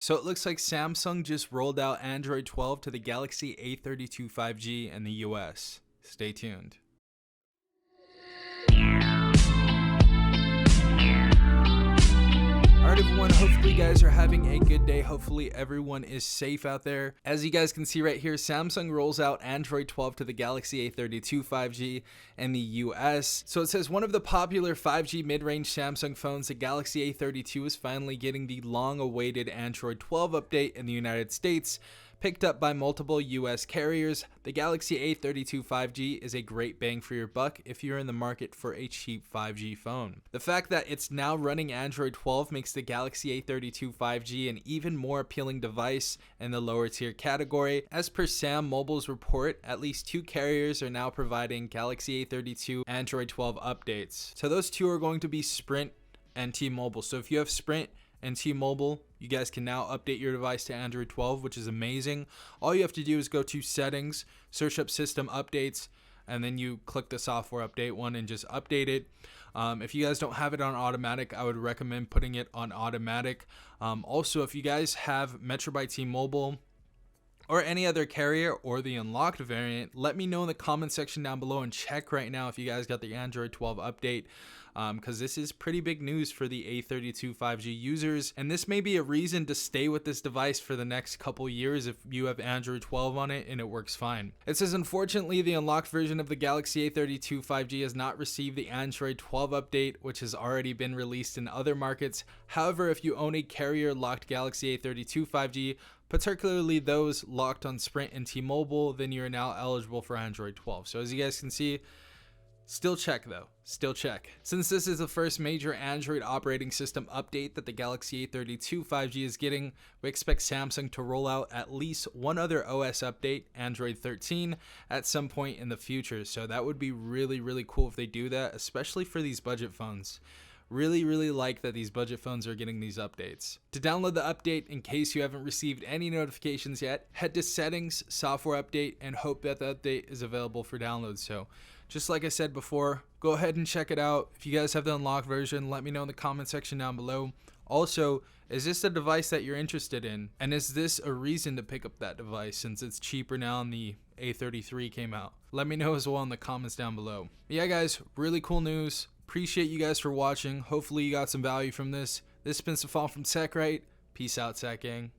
So it looks like Samsung just rolled out Android 12 to the Galaxy A32 5G in the US. Stay tuned. Alright everyone, hopefully you guys are having a good day. Hopefully everyone is safe out there. As you guys can see right here, Samsung rolls out Android 12 to the Galaxy A32 5G in the US. So it says one of the popular 5G mid-range Samsung phones, the Galaxy A32, is finally getting the long-awaited Android 12 update in the United States. Picked up by multiple US carriers, the Galaxy A32 5G is a great bang for your buck if you're in the market for a cheap 5G phone. The fact that it's now running Android 12 makes the Galaxy A32 5G an even more appealing device in the lower tier category. As per Sam Mobile's report, at least 2 carriers are now providing Galaxy A32 Android 12 updates. So those 2 are going to be Sprint and T-Mobile. So if you have Sprint and T-Mobile, you guys can now update your device to Android 12, which is amazing. All you have to do is go to settings, search up system updates, and then you click the software update one and just update it. If you guys don't have it on automatic, I would recommend putting it on automatic. Also, if you guys have Metro by T-Mobile or any other carrier or the unlocked variant, let me know in the comment section down below and check right now if you guys got the Android 12 update, because this is pretty big news for the A32 5G users, and this may be a reason to stay with this device for the next couple years if you have Android 12 on it and it works fine. It says, unfortunately, the unlocked version of the Galaxy A32 5G has not received the Android 12 update, which has already been released in other markets. However, if you own a carrier locked Galaxy A32 5G, particularly those locked on Sprint and T-Mobile, then you're now eligible for Android 12. So as you guys can see, still check though, still check. Since this is the first major Android operating system update that the Galaxy A32 5G is getting, we expect Samsung to roll out at least one other OS update, Android 13, at some point in the future. So that would be really, really cool if they do that, especially for these budget phones. Really like that these budget phones are getting these updates. To download the update, in case you haven't received any notifications yet, head to settings, software update, and hope that the update is available for download. So just like I said before, go ahead and check it out. If you guys have the unlocked version, let me know in the comment section down below. Also, is this a device that you're interested in? And is this a reason to pick up that device since it's cheaper now and the A33 came out? Let me know as well in the comments down below. But yeah guys, really cool news. Appreciate you guys for watching. Hopefully you got some value from this. This has been Safal from TechRight. Peace out, Tech Gang.